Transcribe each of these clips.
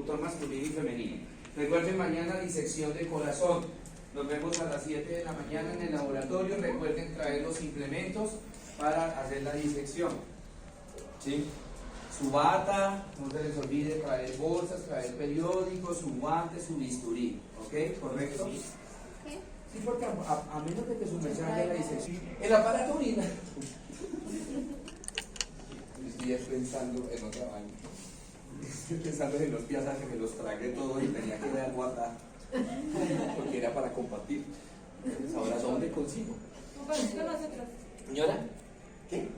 reproductor masculino y femenino. Recuerden, mañana disección de corazón. Nos vemos a las 7 de la mañana en el laboratorio. Recuerden traer los implementos para hacer la disección. ¿Sí? Su bata, no se les olvide traer bolsas, traer periódicos, su guante, su bisturí. ¿Ok? ¿Correcto? Sí, porque a menos de que su mensaje la disección. El aparato urinario. Estoy pensando en otra vaina. Estoy pensando en los pies que me los tragué todos y tenía que dar guardar. Porque era para compartir. Entonces, ahora, ¿dónde consigo? Con nosotros. Señora, ¿qué?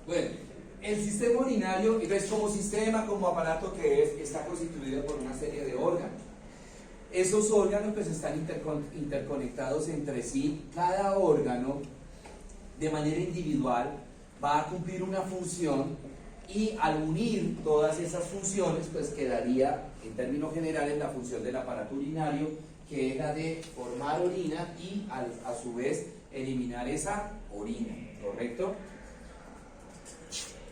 Bueno, el sistema urinario, entonces como sistema, como aparato que es, está constituido por una serie de órganos. Esos órganos pues están interconectados entre sí. Cada órgano, de manera individual, va a cumplir una función y al unir todas esas funciones, pues quedaría, en términos generales, la función del aparato urinario, que es la de formar orina y a su vez eliminar esa orina, ¿correcto?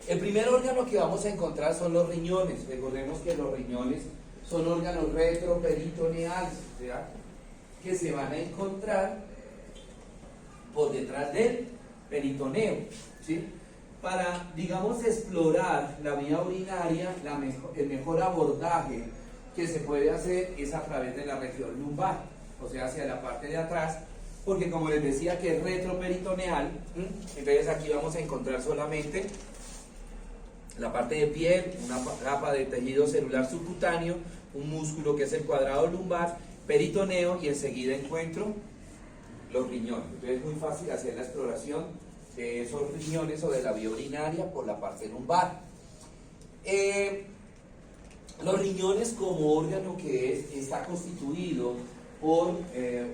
El primer órgano que vamos a encontrar son los riñones. Recordemos que los riñones son órganos retroperitoneales, ¿verdad? Que se van a encontrar por detrás del peritoneo, ¿sí? Para, digamos, explorar la vía urinaria, el mejor abordaje que se puede hacer es a través de la región lumbar, o sea, hacia la parte de atrás, porque como les decía que es retroperitoneal, entonces aquí vamos a encontrar solamente la parte de piel, una capa de tejido celular subcutáneo, un músculo que es el cuadrado lumbar, peritoneo, y enseguida encuentro los riñones. Entonces es muy fácil hacer la exploración de esos riñones o de la vía urinaria por la parte lumbar. Los riñones, como órgano que es, está constituido por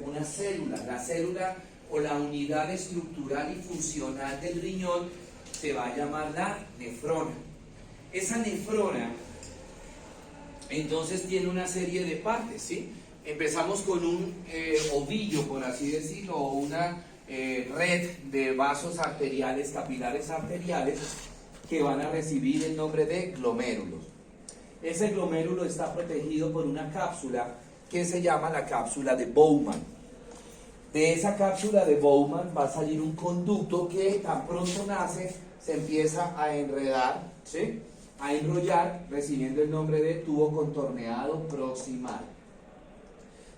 una célula. La célula o la unidad estructural y funcional del riñón se va a llamar la nefrona. Esa nefrona entonces tiene una serie de partes, ¿sí? Empezamos con un ovillo, por así decirlo, o una red de vasos arteriales, capilares arteriales, que van a recibir el nombre de glomérulos. Ese glomérulo está protegido por una cápsula que se llama la cápsula de Bowman. De esa cápsula de Bowman va a salir un conducto que tan pronto nace se empieza a enredar, ¿sí? A enrollar, recibiendo el nombre de tubo contorneado proximal.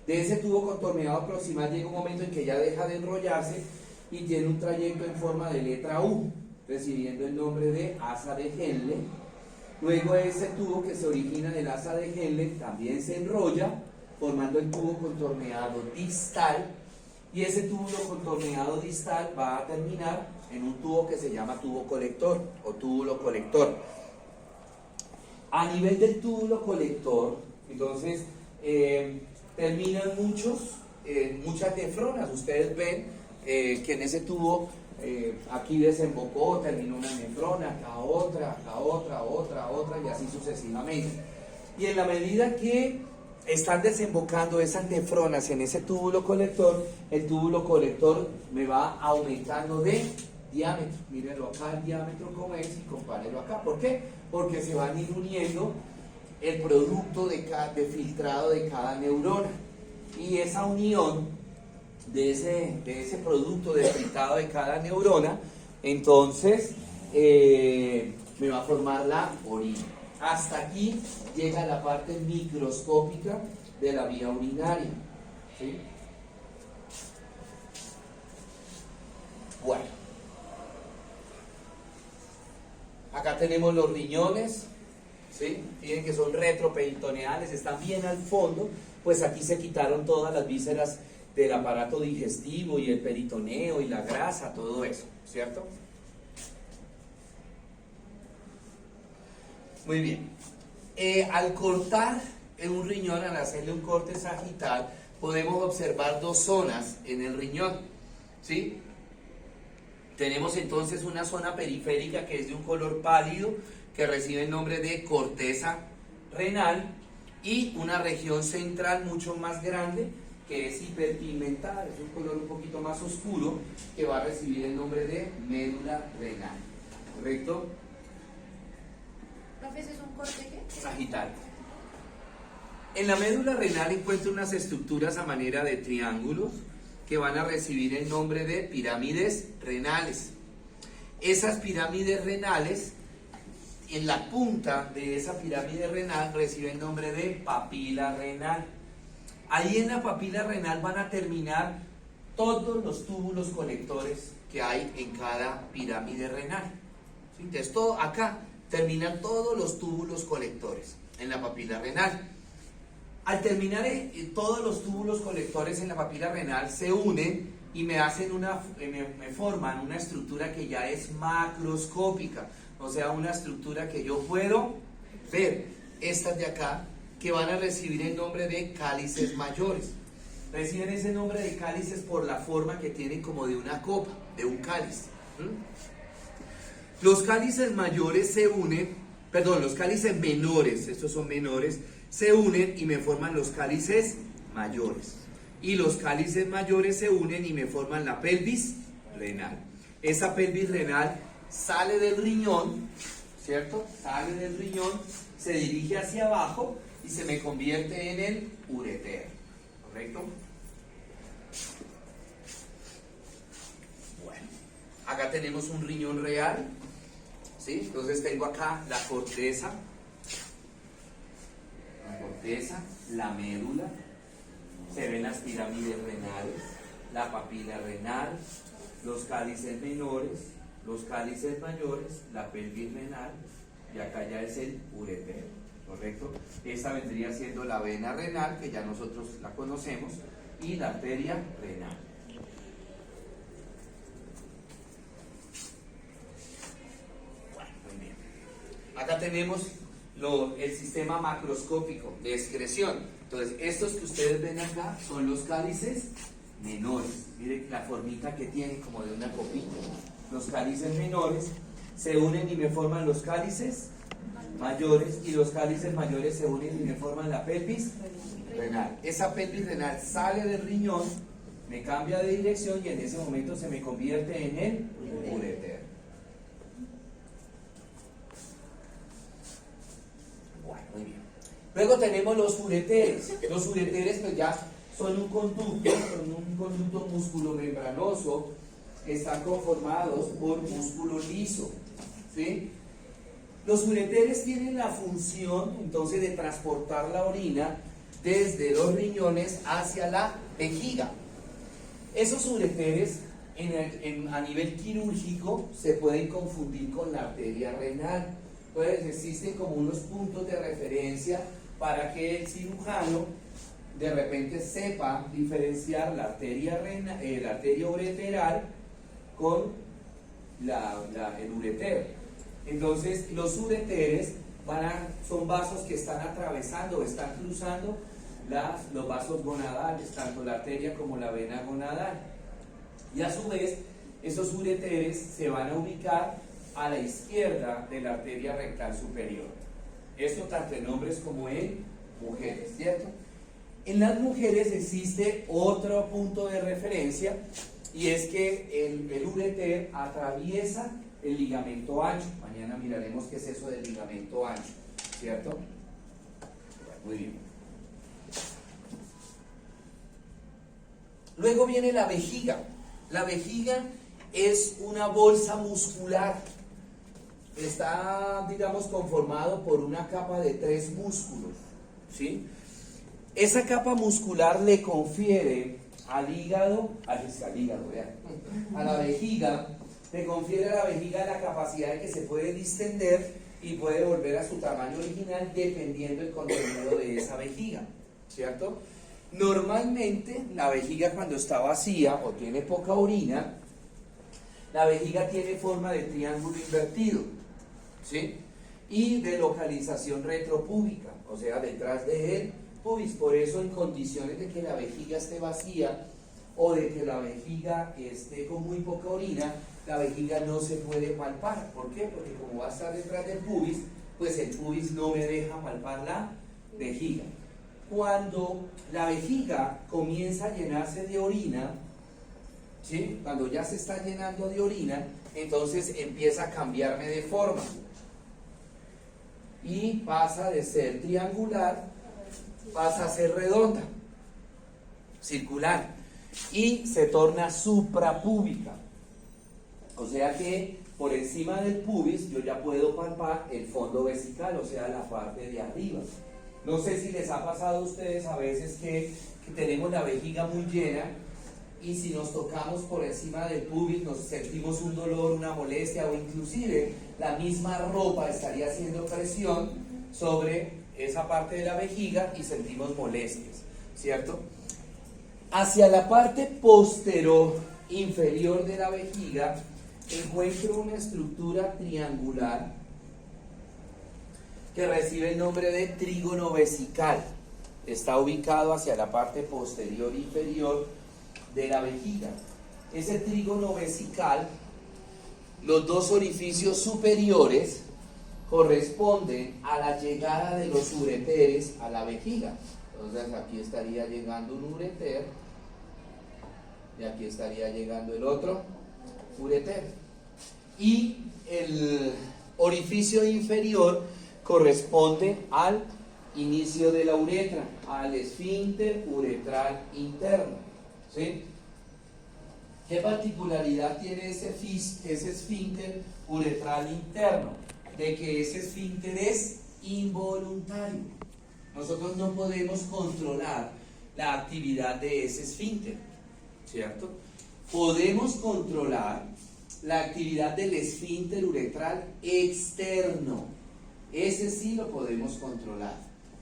De ese tubo contorneado proximal llega un momento en que ya deja de enrollarse y tiene un trayecto en forma de letra U, recibiendo el nombre de asa de Henle. Luego ese tubo que se origina del asa de Henle también se enrolla, formando el tubo contorneado distal, y ese tubo contorneado distal va a terminar en un tubo que se llama tubo colector o túbulo colector. A nivel del túbulo colector, entonces, terminan muchas nefronas. Ustedes ven que en ese tubo aquí desembocó, terminó una nefrona, acá otra, y así sucesivamente. Y en la medida que están desembocando esas nefronas en ese túbulo colector, el túbulo colector me va aumentando de diámetro. Mírenlo acá el diámetro como es y compárelo acá. ¿Por qué? Porque se van a ir uniendo el producto de filtrado de cada neurona. Y esa unión de ese producto de filtrado de cada neurona, entonces me va a formar la orina. Hasta aquí llega la parte microscópica de la vía urinaria, ¿sí? Bueno, acá tenemos los riñones, ¿sí? Fíjense que son retroperitoneales, están bien al fondo, pues aquí se quitaron todas las vísceras del aparato digestivo y el peritoneo y la grasa, todo eso, ¿cierto? Muy bien. Al cortar un riñón, al hacerle un corte sagital, podemos observar dos zonas en el riñón, ¿sí? Tenemos entonces una zona periférica que es de un color pálido, que recibe el nombre de corteza renal, y una región central mucho más grande, que es hiperpigmentada, es un color un poquito más oscuro, que va a recibir el nombre de médula renal, ¿correcto? ¿Corte qué? sagital. En la médula renal encuentro unas estructuras a manera de triángulos que van a recibir el nombre de pirámides renales. Esas pirámides renales, en la punta de esa pirámide renal recibe el nombre de papila renal. Ahí en la papila renal van a terminar todos los túbulos colectores que hay en cada pirámide renal. ¿Sí? Entonces, todo acá terminan todos los túbulos colectores en la papila renal. Al terminar todos los túbulos colectores en la papila renal se unen y me forman una estructura que ya es macroscópica, o sea, una estructura que yo puedo ver. Estas de acá, que van a recibir el nombre de cálices mayores. Reciben ese nombre de cálices por la forma que tienen como de una copa, de un cáliz. Los cálices mayores se unen, perdón, los cálices menores, estos son menores, se unen y me forman los cálices mayores. Y los cálices mayores se unen y me forman la pelvis renal. Esa pelvis renal sale del riñón, ¿cierto? Sale del riñón, se dirige hacia abajo y se me convierte en el ureter, ¿correcto? Bueno, acá tenemos un riñón real, ¿sí? Entonces tengo acá la corteza, la médula, se ven las pirámides renales, la papila renal, los cálices menores, los cálices mayores, la pelvis renal, y acá ya es el ureter, ¿correcto? Esta vendría siendo la vena renal, que ya nosotros la conocemos, y la arteria renal. Bueno, muy bien. Acá tenemos el sistema macroscópico de excreción. Entonces, estos que ustedes ven acá son los cálices menores. Miren la formita que tienen como de una copita. Los cálices menores se unen y me forman los cálices mayores, y los cálices mayores se unen y me forman la pelvis renal. Esa pelvis renal sale del riñón, me cambia de dirección y en ese momento se me convierte en el ureter. Bueno, muy bien. Luego tenemos los ureteres. Los ureteres pues ya son un conducto musculomembranoso que están conformados por músculo liso, ¿sí? Los ureteres tienen la función entonces de transportar la orina desde los riñones hacia la vejiga. Esos ureteres a nivel quirúrgico se pueden confundir con la arteria renal. Entonces existen como unos puntos de referencia para que el cirujano de repente sepa diferenciar la arteria ureteral con el uretero. Entonces los ureteres son vasos que están atravesando, están cruzando los vasos gonadales, tanto la arteria como la vena gonadal. Y a su vez, esos ureteres se van a ubicar a la izquierda de la arteria rectal superior. Esto tanto en hombres como en mujeres, ¿cierto? En las mujeres existe otro punto de referencia, y es que el ureter atraviesa el ligamento ancho. Mañana miraremos qué es eso del ligamento ancho, ¿cierto? Muy bien. Luego viene la vejiga. La vejiga es una bolsa muscular. Está, digamos, conformado por una capa de 3 músculos, ¿sí? Esa capa muscular le confiere a la vejiga, le confiere a la vejiga la capacidad de que se puede distender y puede volver a su tamaño original dependiendo del contenido de esa vejiga, ¿cierto? Normalmente la vejiga, cuando está vacía o tiene poca orina, la vejiga tiene forma de triángulo invertido, ¿sí? Y de localización retropúbica, o sea, detrás de él pubis. Por eso, en condiciones de que la vejiga esté vacía o de que la vejiga esté con muy poca orina, la vejiga no se puede palpar. ¿Por qué? Porque como va a estar detrás del pubis, pues el pubis no me deja palpar la vejiga. Cuando la vejiga comienza a llenarse de orina, ¿sí? Cuando ya se está llenando de orina, entonces empieza a cambiarme de forma. y pasa de ser triangular, pasa a ser redonda, circular, y se torna suprapúbica. O sea que por encima del pubis yo ya puedo palpar el fondo vesical, o sea, la parte de arriba. No sé si les ha pasado a ustedes a veces que tenemos la vejiga muy llena y si nos tocamos por encima del pubis nos sentimos un dolor, una molestia, o inclusive la misma ropa estaría haciendo presión sobre esa parte de la vejiga y sentimos molestias, ¿cierto? Hacia la parte posterior inferior de la vejiga encuentro una estructura triangular que recibe el nombre de trígono vesical. Está ubicado hacia la parte posterior inferior de la vejiga. Ese trígono vesical, los dos orificios superiores corresponden a la llegada de los ureteres a la vejiga. Entonces aquí estaría llegando un ureter y aquí estaría llegando el otro ureter. Y el orificio inferior corresponde al inicio de la uretra, al esfínter uretral interno, ¿sí? ¿Qué particularidad tiene ese esfínter uretral interno? De que ese esfínter es involuntario. Nosotros no podemos controlar la actividad de ese esfínter, ¿cierto? Podemos controlar la actividad del esfínter uretral externo. Ese sí lo podemos controlar,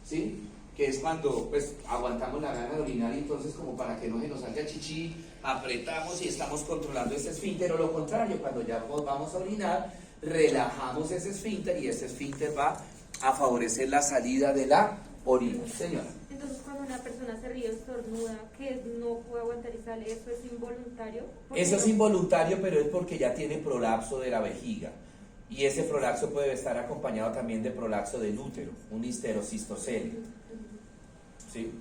¿sí? Que es cuando pues aguantamos la gana de orinar y entonces como para que no se nos salga chichi, apretamos y estamos controlando ese esfínter, o lo contrario, cuando ya vamos a orinar, relajamos ese esfínter y ese esfínter va a favorecer la salida de la orina. Señora. Entonces cuando una persona se ríe o estornuda, que no puede aguantar y sale, ¿eso es involuntario? Eso es involuntario, pero es porque ya tiene prolapso de la vejiga. Y ese prolapso puede estar acompañado también de prolapso del útero, un histerocistocele. ¿Sí?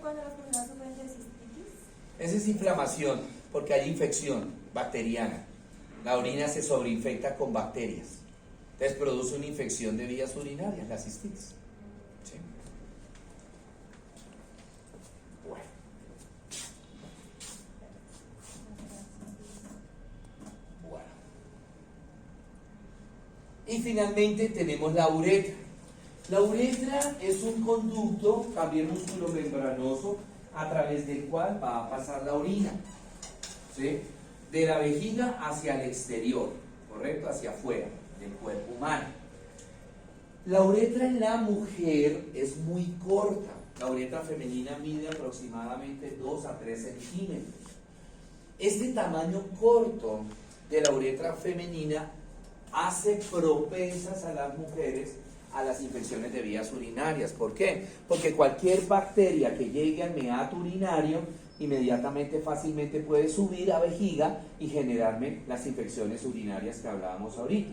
¿Cuándo las personas sufren de cistitis? Esa es inflamación, porque hay infección bacteriana. La orina se sobreinfecta con bacterias. Entonces produce una infección de vías urinarias, la cistitis. ¿Sí? Bueno. Y finalmente tenemos la uretra. La uretra es un conducto, también musculomembranoso, a través del cual va a pasar la orina, ¿sí? De la vejiga hacia el exterior, ¿correcto? Hacia afuera del cuerpo humano. La uretra en la mujer es muy corta. La uretra femenina mide aproximadamente 2 a 3 centímetros. Este tamaño corto de la uretra femenina hace propensas a las mujeres a las infecciones de vías urinarias. ¿Por qué? Porque cualquier bacteria que llegue al meato urinario inmediatamente, fácilmente puede subir a vejiga y generarme las infecciones urinarias que hablábamos ahorita.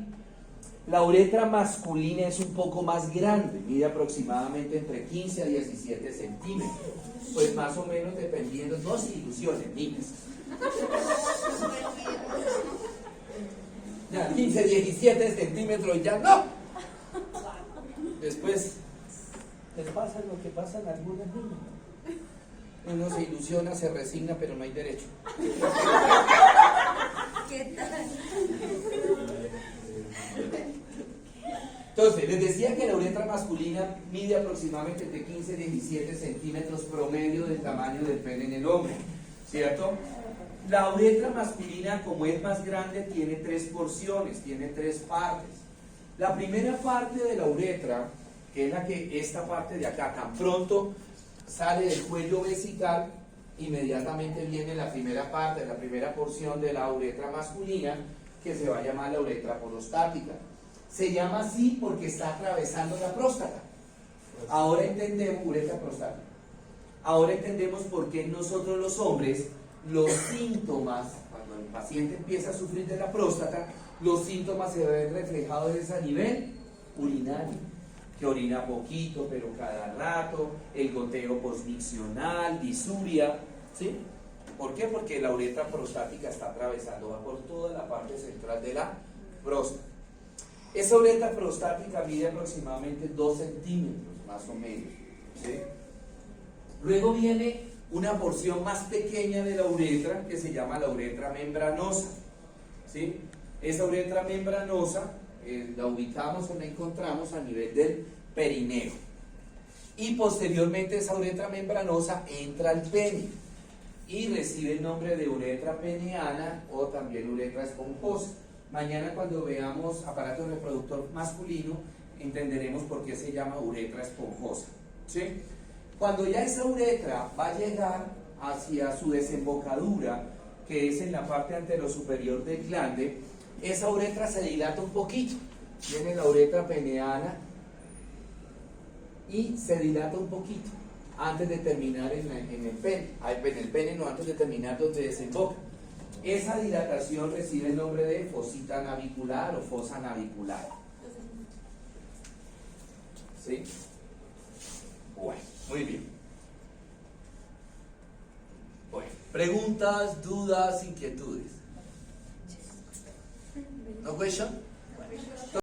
La uretra masculina es un poco más grande, mide aproximadamente entre 15 a 17 centímetros. Pues más o menos dependiendo, no se ilusionen, niñas. Ya, 15, 17 centímetros, ya no. Después les pasa lo que pasa a algunas niñas. Uno se ilusiona, se resigna, pero no hay derecho. ¿Qué tal? Entonces, les decía que la uretra masculina mide aproximadamente entre 15 y 17 centímetros promedio del tamaño del pene en el hombre, ¿cierto? La uretra masculina, como es más grande, tiene 3 porciones, tiene 3 partes. La primera parte de la uretra, que es esta parte de acá, tan pronto sale del cuello vesical, inmediatamente viene la primera parte, la primera porción de la uretra masculina, que se va a llamar la uretra prostática. Se llama así porque está atravesando la próstata. Ahora entendemos, uretra prostática. Ahora entendemos por qué nosotros los hombres, los síntomas, cuando el paciente empieza a sufrir de la próstata, los síntomas se ven reflejados a nivel urinario, que orina poquito pero cada rato, el goteo posmiccional, disuria, ¿sí? ¿Por qué? Porque la uretra prostática está atravesando, va por toda la parte central de la próstata. Esa uretra prostática mide aproximadamente 2 centímetros, más o menos. ¿Sí? Luego viene una porción más pequeña de la uretra que se llama la uretra membranosa. ¿Sí? Esa uretra membranosa la ubicamos o la encontramos a nivel del perineo. Y posteriormente esa uretra membranosa entra al pene y recibe el nombre de uretra peneana o también uretra esponjosa. Mañana cuando veamos aparato reproductor masculino entenderemos por qué se llama uretra esponjosa. ¿Sí? Cuando ya esa uretra va a llegar hacia su desembocadura, que es en la parte anterosuperior del glande, esa uretra se dilata un poquito. Viene la uretra peneana y se dilata un poquito antes de terminar en el pene. En el pene no, antes de terminar donde desemboca. Esa dilatación recibe el nombre de fosita navicular o fosa navicular. ¿Sí? Bueno, muy bien. Bueno, preguntas, dudas, inquietudes. No question?